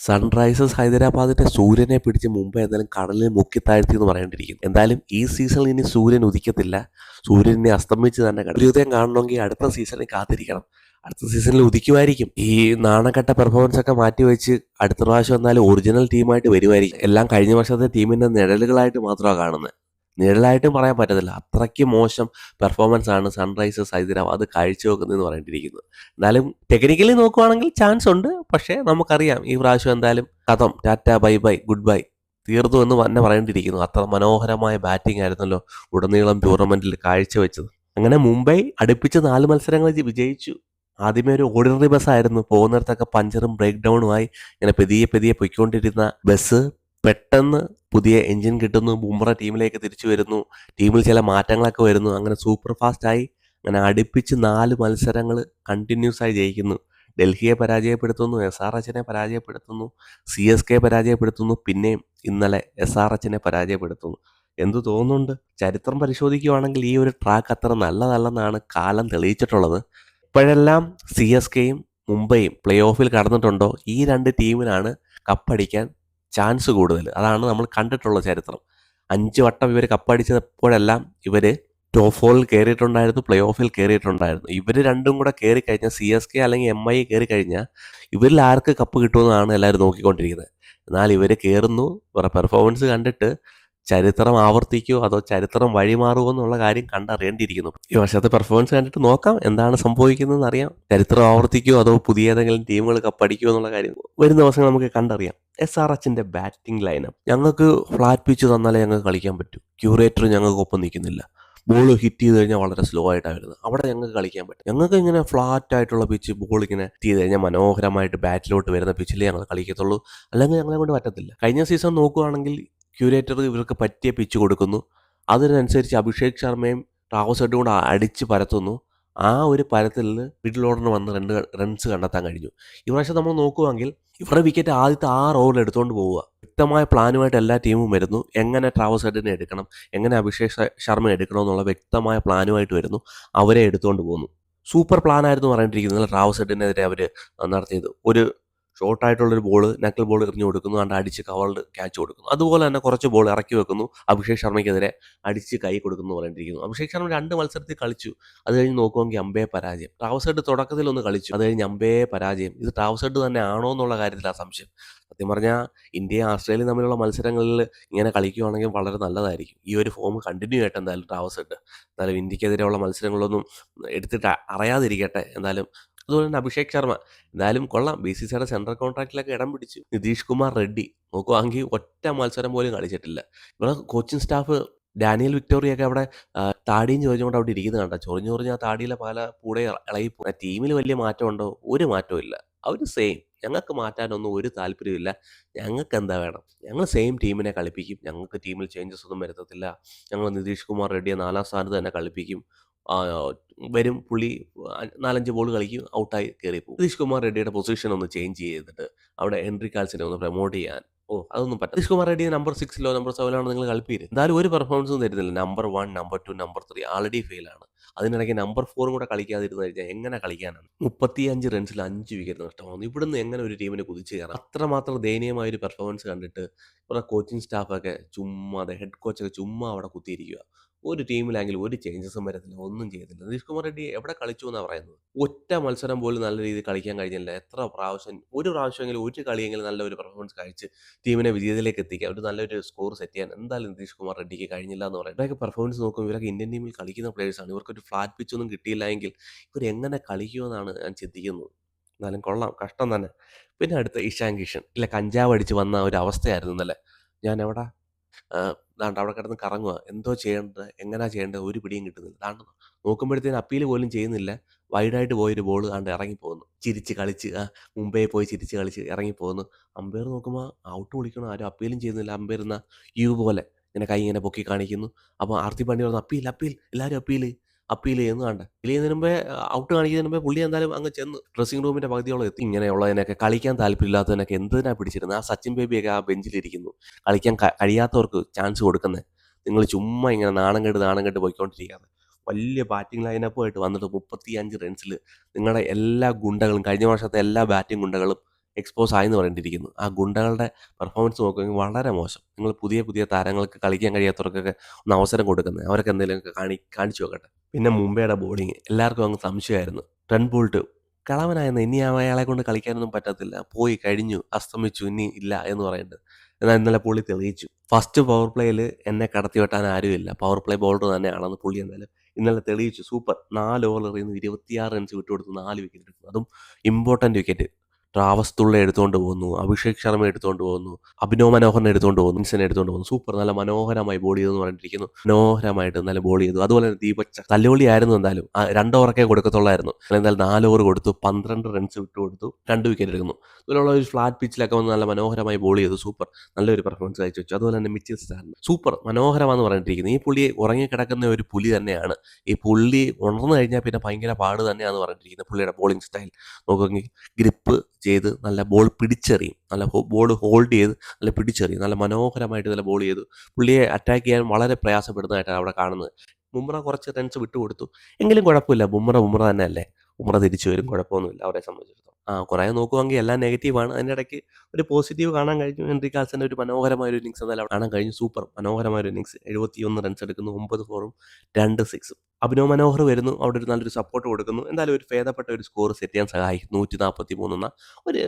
Sunrisers ഹൈദരാബാദിന്റെ സൂര്യനെ പിടിച്ച് മുംബൈ എന്തായാലും കടലിൽ മുക്കിത്താഴ്ത്തി എന്ന് പറയേണ്ടിയിരിക്കുന്നു. എന്തായാലും ഈ സീസണിൽ ഇനി സൂര്യൻ ഉദിക്കത്തില്ല. സൂര്യൻ ഇനി അസ്തമിച്ച് തന്നെ കിടക്കും. സൂര്യോദയം കാണണമെങ്കിൽ അടുത്ത സീസണിൽ കാത്തിരിക്കണം. അടുത്ത സീസണിൽ ഉദിക്കുമായിരിക്കും. ഈ നാണക്കെട്ട പെർഫോമൻസ് ഒക്കെ മാറ്റിവെച്ച് അടുത്ത പ്രാവശ്യം എന്നാലും ഒറിജിനൽ ടീമായിട്ട് വരുമായിരിക്കും. എല്ലാം കഴിഞ്ഞ വർഷത്തെ ടീമിന്റെ നിഴലുകളായിട്ട് മാത്രമാണ് കാണുന്നത്. നിഴലായിട്ടും പറയാൻ പറ്റത്തില്ല. അത്രയ്ക്ക് മോശം പെർഫോമൻസ് ആണ് സൺറൈസേഴ്സ് ഹൈദരാബാദ് കാഴ്ചവെക്കുന്നതെന്ന് പറയേണ്ടിയിരിക്കുന്നത്. എന്നാലും ടെക്നിക്കലി നോക്കുവാണെങ്കിൽ ചാൻസ് ഉണ്ട്. പക്ഷേ നമുക്കറിയാം ഈ പ്രാവശ്യം എന്തായാലും കഥം Tata bye bye good bye തീർന്നു എന്ന് തന്നെ പറയേണ്ടിയിരിക്കുന്നു. അത്ര മനോഹരമായ ബാറ്റിംഗ് ആയിരുന്നല്ലോ ഉടനീളം ടൂർണമെന്റിൽ കാഴ്ചവെച്ചത്. അങ്ങനെ മുംബൈ അടുപ്പിച്ച് 4 മത്സരങ്ങൾ വിജയിച്ചു. ആദ്യമേ ഒരു ഓർഡിനറി ബസ്സായിരുന്നു. പോകുന്നിടത്തൊക്കെ പഞ്ചറും ബ്രേക്ക് ഡൗണുമായി ഇങ്ങനെ പതിയെ പതിയെ പൊയ്ക്കൊണ്ടിരുന്ന ബസ് പെട്ടെന്ന് പുതിയ എഞ്ചിൻ കിട്ടുന്നു. ബുംറ ടീമിലേക്ക് തിരിച്ചു വരുന്നു. ടീമിൽ ചില മാറ്റങ്ങളൊക്കെ വരുന്നു. അങ്ങനെ സൂപ്പർ ഫാസ്റ്റായി അങ്ങനെ അടുപ്പിച്ച് 4 മത്സരങ്ങൾ കണ്ടിന്യൂസ് ആയി ജയിക്കുന്നു. ഡൽഹിയെ പരാജയപ്പെടുത്തുന്നു, SRHനെ പരാജയപ്പെടുത്തുന്നു, CSK പരാജയപ്പെടുത്തുന്നു, പിന്നെയും ഇന്നലെ SRHനെ പരാജയപ്പെടുത്തുന്നു. എന്തു തോന്നുന്നുണ്ട്? ചരിത്രം പരിശോധിക്കുകയാണെങ്കിൽ ഈ ഒരു ട്രാക്ക് അത്ര നല്ലതല്ലെന്നാണ് കാലം തെളിയിച്ചിട്ടുള്ളത്. ഇപ്പോഴെല്ലാം CSKയും മുംബൈയും പ്ലേ ഓഫിൽ കടന്നിട്ടുണ്ടോ ഈ 2 ടീമിനാണ് കപ്പടിക്കാൻ ചാൻസ് കൂടുതൽ. അതാണ് നമ്മൾ കണ്ടിട്ടുള്ള ചരിത്രം. 5 വട്ടം ഇവർ കപ്പടിച്ചപ്പോഴെല്ലാം ഇവർ ടോപ്പ് 4-ൽ കയറിയിട്ടുണ്ടായിരുന്നു, പ്ലേ ഓഫിൽ കയറിയിട്ടുണ്ടായിരുന്നു. ഇവർ രണ്ടും കൂടെ കയറി കഴിഞ്ഞാൽ CSK അല്ലെങ്കിൽ MI കയറി കഴിഞ്ഞാൽ ഇവരിൽ ആർക്ക് കപ്പ് കിട്ടുമെന്നാണ് എല്ലാവരും നോക്കിക്കൊണ്ടിരിക്കുന്നത്. എന്നാൽ ഇവർ കയറുന്നു. ഇവരുടെ പെർഫോമൻസ് കണ്ടിട്ട് ചരിത്രം ആവർത്തിക്കുമോ അതോ ചരിത്രം വഴിമാറുമോ എന്നുള്ള കാര്യം കണ്ടറിയേണ്ടിയിരിക്കുന്നു. ഈ വർഷത്തെ പെർഫോമൻസ് കണ്ടിട്ട് നോക്കാം എന്താണ് സംഭവിക്കുന്നതെന്ന് അറിയാം. ചരിത്രം ആവർത്തിക്കുമോ അതോ പുതിയ ഏതെങ്കിലും ടീമുകൾ കപ്പടിക്കുമോ എന്നുള്ള കാര്യം വരും ദിവസങ്ങൾ നമുക്ക് കണ്ടറിയാം. SRHന്റെ ബാറ്റിംഗ് ലൈനപ്പ് ഞങ്ങൾക്ക് ഫ്ലാറ്റ് പിച്ച് തന്നാലേ ഞങ്ങൾക്ക് കളിക്കാൻ പറ്റൂ. ക്യൂറേറ്റർ ഞങ്ങൾക്ക് ഒപ്പം നിൽക്കുന്നില്ല. ബോൾ ഹിറ്റ് ചെയ്ത് കഴിഞ്ഞാൽ വളരെ സ്ലോ ആയിട്ടാണ് വരുന്നത്. അവിടെ ഞങ്ങൾക്ക് കളിക്കാൻ പറ്റും. ഞങ്ങൾക്ക് ഇങ്ങനെ ഫ്ലാറ്റ് ആയിട്ടുള്ള പിച്ച് ബോൾ ഇങ്ങനെ ഹിറ്റ് ചെയ്ത് കഴിഞ്ഞാൽ മനോഹരമായിട്ട് ബാറ്റിലോട്ട് വരുന്ന പിച്ചിലേ ഞങ്ങൾ കളിക്കത്തുള്ളൂ. അല്ലെങ്കിൽ ഞങ്ങളെ കൊണ്ട് പറ്റത്തില്ല. കഴിഞ്ഞ സീസൺ നോക്കുകയാണെങ്കിൽ ക്യൂരേറ്റർ ഇവർക്ക് പറ്റിയ പിച്ച് കൊടുക്കുന്നു. അതിനനുസരിച്ച് അഭിഷേക് ശർമ്മയും ട്രാവസ് ഹെഡും കൂടെ അടിച്ച് പരത്തുന്നു. ആ ഒരു പരത്തിൽ മിഡിൽ ഓർഡറിന് വന്ന് 2 റൺസ് കണ്ടെത്താൻ കഴിഞ്ഞു. ഈ പ്രാവശ്യം നമ്മൾ നോക്കുകയാണെങ്കിൽ ഇവരുടെ വിക്കറ്റ് ആദ്യത്തെ 6 ഓവറിൽ എടുത്തുകൊണ്ട് പോവുക. വ്യക്തമായ പ്ലാനുമായിട്ട് എല്ലാ ടീമും വരുന്നു. എങ്ങനെ ട്രാവസ് ഹെഡിനെ എടുക്കണം, എങ്ങനെ അഭിഷേക് ശർമ്മ എടുക്കണം എന്നുള്ള വ്യക്തമായ പ്ലാനുമായിട്ട് വരുന്നു. അവരെ എടുത്തുകൊണ്ട് പോകുന്നു. സൂപ്പർ പ്ലാനായിരുന്നു പറഞ്ഞിരിക്കുന്നത്. ട്രാവസ് ഹെഡിനെതിരെ അവർ നടത്തിയത് ഒരു ഷോർട്ടായിട്ടുള്ളൊരു ബോൾ നക്കിൾ ബോൾ എറിഞ്ഞു കൊടുക്കുന്നു. കണ്ട് അടിച്ച് കവൾഡ് ക്യാച്ച് കൊടുക്കുന്നു. അതുപോലെ തന്നെ കുറച്ച് ബോൾ ഇറക്കി വെക്കുന്നു. അഭിഷേക് ശർമ്മയ്ക്കെതിരെ അടിച്ച് കൈ കൊടുക്കുന്നു പറഞ്ഞിരിക്കുന്നു. അഭിഷേക് ശർമ്മ 2 മത്സരത്തിൽ കളിച്ചു. അത് കഴിഞ്ഞ് നോക്കുമെങ്കിൽ അമ്പേ പരാജയം. ട്രാവസ് ഹെഡ് തുടക്കത്തിൽ ഒന്ന് കളിച്ചു. അത് കഴിഞ്ഞ് അമ്പേ പരാജയം. ഇത് ട്രാവസ് ഹെഡ് തന്നെ ആണോ എന്നുള്ള കാര്യത്തിലാണ് സംശയം. സത്യം പറഞ്ഞാൽ ഇന്ത്യയും ആസ്ട്രേലിയയും തമ്മിലുള്ള മത്സരങ്ങളിൽ ഇങ്ങനെ കളിക്കുകയാണെങ്കിൽ വളരെ നല്ലതായിരിക്കും. ഈ ഒരു ഫോം കണ്ടിന്യൂ ചെയ്യട്ടെ എന്തായാലും ട്രാവസ് ഹെഡ്. എന്തായാലും ഇന്ത്യക്കെതിരെയുള്ള മത്സരങ്ങളൊന്നും എടുത്തിട്ട് അറിയാതിരിക്കട്ടെ. എന്തായാലും അതുപോലെ തന്നെ അഭിഷേക് ശർമ്മ എന്തായാലും കൊള്ളാം. BCCIയുടെ സെൻട്രൽ കോൺട്രാക്റ്റിലൊക്കെ ഇടം പിടിച്ചു. നിതീഷ് കുമാർ റെഡ്ഡി നോക്കുവാണെങ്കിൽ ഒറ്റ മത്സരം പോലും കളിച്ചിട്ടില്ല. ഇവിടെ കോച്ചിങ് സ്റ്റാഫ് ഡാനിയൽ വിക്ടോറിയൊക്കെ അവിടെ താടിയും ചോദിച്ചുകൊണ്ട് അവിടെ ഇരിക്കുന്നത് കണ്ട. ചൊറിഞ്ഞ് ആ താടിയിലെ പല കൂടെ ഇളകിപ്പോ. ടീമിൽ വലിയ മാറ്റമുണ്ടോ? ഒരു മാറ്റവും ഇല്ല. അവർ സെയിം. ഞങ്ങൾക്ക് മാറ്റാനൊന്നും ഒരു താല്പര്യമില്ല. ഞങ്ങൾക്ക് എന്താ വേണം? ഞങ്ങൾ സെയിം ടീമിനെ കളിപ്പിക്കും. ഞങ്ങൾക്ക് ടീമിൽ ചേഞ്ചസ് ഒന്നും വരുത്തത്തില്ല. ഞങ്ങൾ നിതീഷ് കുമാർ റെഡ്ഡിയെ 4-ാം സ്ഥാനത്ത് തന്നെ കളിപ്പിക്കും. വരും പുള്ളി 4-5 ബോൾ കളിക്കും, ഔട്ടായി കയറിപ്പോകും. നിതീഷ് കുമാർ റെഡ്ഡിയുടെ പൊസിഷൻ ഒന്ന് ചേഞ്ച് ചെയ്തിട്ട് അവിടെ ഹെൻറി കാൾസിനെ ഒന്ന് പ്രൊമോട്ട് ചെയ്യാൻ അതൊന്നും പറ്റില്ല. നിതീഷ് കുമാർ റെഡ്ഡിയെ നമ്പർ 6-ലോ നമ്പർ 7-ലോ നിങ്ങൾ കളിപ്പീര്. എന്തായാലും ഒരു പെർഫോമൻസും തരുന്നില്ല. നമ്പർ 1, നമ്പർ 2, നമ്പർ 3 ആൾറെഡി ഫെയിലാണ്. അതിനിടയ്ക്ക് നമ്പർ 4 കൂടെ കളിക്കാതിരുന്നു കഴിഞ്ഞാൽ എങ്ങനെ കളിക്കാനാണ്? 35 റൺസിൽ 5 വിക്കറ്റ് നഷ്ടമാകുന്നു. ഇവിടുന്ന് എങ്ങനെ ഒരു ടീമിന് കുതിച്ചു കയറാം? അത്രമാത്രം ദയനീയമായ ഒരു പെർഫോമൻസ് കണ്ടിട്ട് ഇവിടെ കോച്ചിങ് സ്റ്റാഫൊക്കെ ചുമ്മാ ഹെഡ് കോച്ചൊക്കെ ചുമ്മാ അവിടെ കുത്തിയിരിക്കുക. ഒരു ടീമിലാണെങ്കിലും ഒരു ചേഞ്ചസും വരത്തില്ല, ഒന്നും ചെയ്തില്ല. നിതീഷ് കുമാർ റെഡ്ഡി എവിടെ കളിച്ചു എന്നാണ് പറയുന്നത്. ഒറ്റ മത്സരം പോലും നല്ല രീതിയിൽ കളിക്കാൻ കഴിഞ്ഞില്ല. ഒരു പ്രാവശ്യമെങ്കിലും ഒരു കളിയെങ്കിലും നല്ലൊരു പെർഫോമൻസ് കഴിച്ച് ടീമിനെ വിജയത്തിലേക്ക് എത്തിക്കാൻ, ഒരു നല്ലൊരു സ്കോർ സെറ്റ് ചെയ്യാൻ എന്തായാലും നിതീഷ് കുമാർ റെഡ്ഡിക്ക് കഴിഞ്ഞില്ല എന്ന് പറയും. ഇവരൊക്കെ പെർഫോമൻസ് നോക്കും. ഇവരൊക്കെ ഇന്ത്യൻ ടീമിൽ കളിക്കുന്ന പ്ലേയേഴ്സാണ്. ഇവർക്കൊരു ഫ്ലാറ്റ് പിച്ച് ഒന്നും കിട്ടിയില്ല എങ്കിൽ ഇവർ എങ്ങനെ കളിക്കുമെന്നാണ് ഞാൻ ചിന്തിക്കുന്നത്. എന്നാലും കൊള്ളാം, കഷ്ടം തന്നെ. പിന്നെ അടുത്ത ഇഷാൻ കിഷൻ ഇല്ല, കഞ്ചാവ് അടിച്ച് വന്ന ഒരു അവസ്ഥയായിരുന്നു ഇന്നലെ. ഞാൻ എവിടെ ദാണ്ട് അവിടെ കിടന്ന് കറങ്ങുക. എന്തോ ചെയ്യേണ്ടത്, എങ്ങനെയാ ചെയ്യേണ്ടത് ഒരു പിടിയും കിട്ടുന്നില്ല. ദാണ്ട് നോക്കുമ്പോഴത്തേന് അപ്പീൽ പോലും ചെയ്യുന്നില്ല. വൈഡായിട്ട് പോയൊരു ബോൾ ദാണ്ട് ഇറങ്ങിപ്പോകുന്നു. ചിരിച്ച് കളിച്ച് മുംബൈ പോയി ചിരിച്ച് കളിച്ച് ഇറങ്ങിപ്പോകുന്നു. അമ്പയർ നോക്കുമ്പോൾ ഔട്ട് വിളിക്കണം, ആരും അപ്പീലും ചെയ്യുന്നില്ല. അമ്പയർ എന്നാ പോലെ ഇങ്ങനെ കൈ ഇങ്ങനെ പൊക്കി കാണിക്കുന്നു. അപ്പോൾ ആർത്തി പാണ്ഡ്യ പറഞ്ഞു അപ്പീൽ എല്ലാവരും അപ്പീൽ ചെയ്യുന്നു. കണ്ട അപ്പീൽ ചെയ്യുന്നതിന് മുമ്പേ ഔട്ട് കാണിക്കുന്നതിന് മുമ്പേ പുള്ളി എന്തായാലും അങ്ങ് ചെന്ന് ഡ്രസ്സിംഗ് റൂമിന്റെ പകുതിയോളം എത്തി. ഇങ്ങനെയുള്ളതിനൊക്കെ കളിക്കാൻ താല്പര്യമില്ലാത്തതിനൊക്കെ എന്തിനാ പിടിച്ചിരുന്നത്? ആ സച്ചിൻ ബേബിയൊക്കെ ആ ബെഞ്ചിലിരിക്കുന്നു. കളിക്കാൻ കഴിയാത്തവർക്ക് ചാൻസ് കൊടുക്കുന്നത്. നിങ്ങൾ ചുമ്മാ ഇങ്ങനെ നാണം കെട്ട് പോയിക്കൊണ്ടിരിക്കുകയാണ്. വലിയ ബാറ്റിംഗ് ലൈനപ്പുമായിട്ട് വന്നിട്ട് 35 റൺസിൽ നിങ്ങളുടെ എല്ലാ ഗുണ്ടകളും, കഴിഞ്ഞ വർഷത്തെ എല്ലാ ബാറ്റിംഗ് ഗുണ്ടകളും എക്സ്പോസ് ആയെന്ന് പറയേണ്ടിയിരിക്കുന്നു. ആ ഗുണ്ടകളുടെ പെർഫോമൻസ് നോക്കുകയാണെങ്കിൽ വളരെ മോശം. നിങ്ങൾ പുതിയ പുതിയ താരങ്ങൾക്ക് കളിക്കാൻ കഴിയാത്തവർക്കൊക്കെ ഒന്ന് അവസരം കൊടുക്കുന്നത്. അവരൊക്കെ എന്തെങ്കിലുമൊക്കെ കാണിച്ചു നോക്കട്ടെ. പിന്നെ മുംബൈയുടെ ബോളിംഗ് എല്ലാവർക്കും അങ്ങ് സംശയമായിരുന്നു. Trent Boult കളവനായിരുന്നു. ഇനി അയാളെ കൊണ്ട് കളിക്കാനൊന്നും പറ്റത്തില്ല. പോയി കഴിഞ്ഞു, അസ്തമിച്ചു, ഇനി ഇല്ല എന്ന് പറയുന്നുണ്ട്. എന്നാൽ ഇന്നലെ പുള്ളി തെളിയിച്ചു. ഫസ്റ്റ് പവർ പ്ലേയിൽ എന്നെ കടത്തിവെട്ടാൻ ആരുമില്ല. പവർ പ്ലേ ബോളർ തന്നെയാണെന്ന് പുള്ളി എന്തായാലും ഇന്നലെ തെളിയിച്ചു. സൂപ്പർ. 4 ഓവർ എറിയുന്നു, 26 റൺസ് വിട്ടുകൊടുത്തു, 4 വിക്കറ്റ് എടുക്കുന്നു. അതും ഇമ്പോർട്ടന്റ് വിക്കറ്റ്. ട്രാവസ് തുള്ള എടുത്തുകൊണ്ട് പോകുന്നു, അഭിഷേക് ശർമ്മ എടുത്തുകൊണ്ട് പോകുന്നു, അഭിനവ് മനോഹറിനെ എടുത്തുകൊണ്ട് പോകുന്നു, ഇൻസിനെ എടുത്തുകൊണ്ട് പോകുന്നു. സൂപ്പർ. നല്ല മനോഹരമായി ബോൾ ചെയ്തെന്ന് പറഞ്ഞിരിക്കുന്നു. മനോഹരമായിട്ട് നല്ല ബോൾ ചെയ്തു. അതുപോലെ തന്നെ ദീപക് ചഹർ തല്ലുപൊളിയായിരുന്നു. എന്തായാലും 2 ഓവറൊക്കെ കൊടുക്കത്തുള്ളായിരുന്നു. എന്തായാലും 4 ഓവർ കൊടുത്തു, 12 റൺസ് വിട്ടുകൊടുത്തു, 2 വിക്കറ്റ് എടുക്കുന്നു. അതുപോലുള്ള ഒരു ഫ്ലാറ്റ് പിച്ചിലൊക്കെ വന്ന് നല്ല മനോഹരമായി ബോൾ ചെയ്തു. സൂപ്പർ. നല്ലൊരു പെർഫോമൻസ് കാഴ്ചവെച്ചു. അതുപോലെ തന്നെ മിച്ചൽ സ്റ്റാർലി സൂപ്പർ മനോഹരമാണെന്ന് പറഞ്ഞിരിക്കുന്നത്. ഈ പുള്ളി ഉറങ്ങിക്കിടക്കുന്ന ഒരു പുലി തന്നെയാണ്. ഈ പുള്ളി ഉണർന്നു കഴിഞ്ഞാൽ പിന്നെ ഭയങ്കര പാട് തന്നെയാണെന്ന് പറഞ്ഞിരിക്കുന്നത്. പുള്ളിയുടെ ബോളിംഗ് സ്റ്റൈൽ നോക്കുമെങ്കിൽ ഗ്രിപ്പ് ചെയ്ത് നല്ല ബോൾ പിടിച്ചെറിയും. നല്ല ബോൾ ഹോൾഡ് ചെയ്ത് നല്ല പിടിച്ചെറിയും. നല്ല മനോഹരമായിട്ട് നല്ല ബോൾ ചെയ്തു. പുള്ളിയെ അറ്റാക്ക് ചെയ്യാൻ വളരെ പ്രയാസപ്പെടുന്നതായിട്ടാണ് അവിടെ കാണുന്നത്. ബുംറ കുറച്ച് റൺസ് വിട്ടുകൊടുത്തു. എങ്കിലും കുഴപ്പമില്ല. ബുംറ തന്നെയല്ലേ. ബുംറ തിരിച്ചു വരും. കുഴപ്പമൊന്നുമില്ല അവരെ സംബന്ധിച്ചിടത്തോളം. കുറേ നോക്കുവാണെങ്കിൽ എല്ലാം നെഗറ്റീവാണ്. അതിൻ്റെ ഇടയ്ക്ക് ഒരു പോസിറ്റീവ് കാണാൻ കഴിഞ്ഞു. ഹെൻറി കാൾസന്റെ ഒരു മനോഹരമായ ഒരു ഇന്നിങ്സ് എന്തായാലും കാണാൻ കഴിഞ്ഞു. സൂപ്പർ മനോഹരമായ ഒരു ഇന്നിങ്സ്. 71 റൺസ് എടുക്കുന്നു, 9 ഫോറും 2 സിക്സും. അഭിനവ് മനോഹർ വരുന്നു, അവിടെ ഒരു നല്ലൊരു സപ്പോർട്ട് കൊടുക്കുന്നു. എന്തായാലും ഒരു ഭേദപ്പെട്ട ഒരു സ്കോർ സെറ്റ് ചെയ്യാൻ സഹായിക്കും. 143 എന്ന ഒരു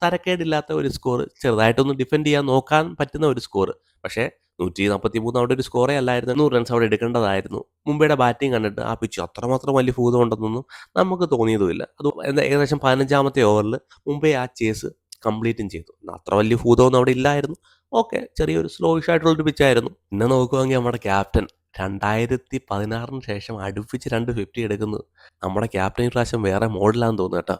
തരക്കേടില്ലാത്ത ഒരു സ്കോർ, ചെറുതായിട്ടൊന്ന് ഡിഫെൻഡ് ചെയ്യാൻ നോക്കാൻ പറ്റുന്ന ഒരു സ്കോർ. പക്ഷേ 143 അവിടെ ഒരു സ്കോറേ അല്ലായിരുന്നു. 100 റൺസ് അവിടെ എടുക്കേണ്ടതായിരുന്നു. മുംബൈയുടെ ബാറ്റിംഗ് കണ്ടിട്ട് ആ പിച്ച് അത്രമാത്രം വലിയ ഭൂതമുണ്ടെന്നൊന്നും നമുക്ക് തോന്നിയതുമില്ല. അത് ഏകദേശം 15ാമത്തെ ഓവറിൽ മുംബൈ ആ ചേസ് കംപ്ലീറ്റും ചെയ്തു. അത്ര വലിയ ഭൂതമൊന്നും അവിടെ ഇല്ലായിരുന്നു. ഓക്കെ, ചെറിയൊരു സ്ലോയിഷ് ആയിട്ടുള്ളൊരു പിച്ചായിരുന്നു. പിന്നെ നോക്കുവാണെങ്കിൽ നമ്മുടെ ക്യാപ്റ്റൻ 2016 ശേഷം അടുപ്പിച്ച് 2 50 എടുക്കുന്നു. നമ്മുടെ ക്യാപ്റ്റൻ ഈ പ്രാവശ്യം വേറെ മോഡലാന്ന് തോന്നുന്നു കേട്ടോ.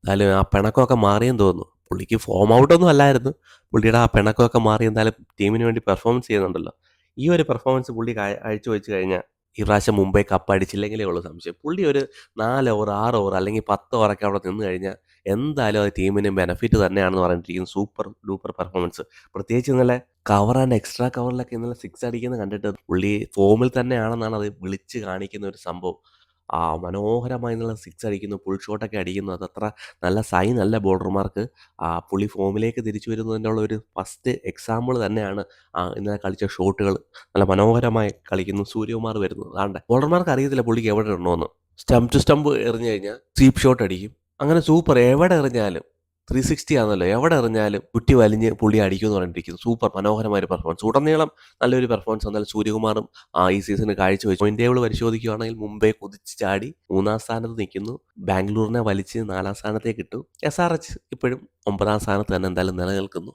എന്തായാലും ആ പിണക്കമൊക്കെ മാറിയെന്ന് തോന്നുന്നു. പുള്ളിക്ക് ഫോം ഔട്ടൊന്നും അല്ലായിരുന്നു. പുള്ളിയുടെ ആ പിണക്കമൊക്കെ മാറി എന്തായാലും ടീമിന് വേണ്ടി പെർഫോമൻസ് ചെയ്യുന്നുണ്ടല്ലോ. ഈ ഒരു പെർഫോമൻസ് പുള്ളി കാഴ്ചവെച്ച് കഴിഞ്ഞാൽ ഈ പ്രാവശ്യം മുംബൈ കപ്പ് അടിച്ചില്ലെങ്കിലേ ഉള്ളൂ സംശയം. പുള്ളി ഒരു 4 ഓവർ 6 ഓവർ അല്ലെങ്കിൽ 10 ഓവറൊക്കെ അവിടെ നിന്ന് കഴിഞ്ഞാൽ എന്തായാലും അത് ടീമിന് ബെനിഫിറ്റ് തന്നെയാണെന്ന് പറഞ്ഞിരിക്കുന്നു. Super duper performance. പ്രത്യേകിച്ച് ഇന്നലെ കവർ ആൻഡ് എക്സ്ട്രാ കവറിലൊക്കെ ഇന്നലെ 6 അടിക്കുന്നത് കണ്ടിട്ട് പുള്ളി ഫോമിൽ തന്നെയാണെന്നാണ് അത് വിളിച്ച് കാണിക്കുന്ന ഒരു സംഭവം. മനോഹരമായി എന്നുള്ള 6 അടിക്കുന്നു, പുൾ ഷോട്ടൊക്കെ അടിക്കുന്നു. അതത്ര നല്ല സൈൻ അല്ല ബോളർമാർക്ക്. പുള്ളി ഫോമിലേക്ക് തിരിച്ചു വരുന്നതിൻ്റെ ഉള്ള ഒരു ഫസ്റ്റ് എക്സാമ്പിൾ തന്നെയാണ് ഇന്നലെ കളിച്ച ഷോട്ടുകൾ. നല്ല മനോഹരമായി കളിക്കുന്നു. സൂര്യകുമാർ വരുന്നു. അതാണ്ട് ബോളർമാർക്ക് അറിയത്തില്ല പുള്ളിക്ക് എവിടെ ഇടണമെന്ന്. സ്റ്റംപ് ടു സ്റ്റംപ് എറിഞ്ഞു കഴിഞ്ഞാൽ സ്വീപ്പ് ഷോട്ട് അടിക്കും. അങ്ങനെ സൂപ്പർ. എവിടെ എറിഞ്ഞാലും 360 ആണല്ലോ. എവിടെ എറിഞ്ഞാലും കുറ്റി വലിഞ്ഞ് പുള്ളി അടിക്കുമെന്ന് പറഞ്ഞിരിക്കുന്നു. സൂപ്പർ മനോഹരമായ ഒരു പെർഫോമൻസ്. ഉടനീളം നല്ലൊരു പെർഫോമൻസ്. എന്നാൽ സൂര്യകുമാറും ഈ സീസണിൽ കാഴ്ചവെച്ചു. പോയിന്റ് ടേബിൾ പരിശോധിക്കുകയാണെങ്കിൽ മുംബൈ കുതിച്ച് ചാടി 3ാം സ്ഥാനത്ത് നിൽക്കുന്നു. ബാംഗ്ലൂരിനെ വലിച്ച് 4ാം സ്ഥാനത്തേക്ക് ഇട്ടു. SRH ഇപ്പോഴും 9ാം സ്ഥാനത്ത് തന്നെ എന്തായാലും നിലനിൽക്കുന്നു.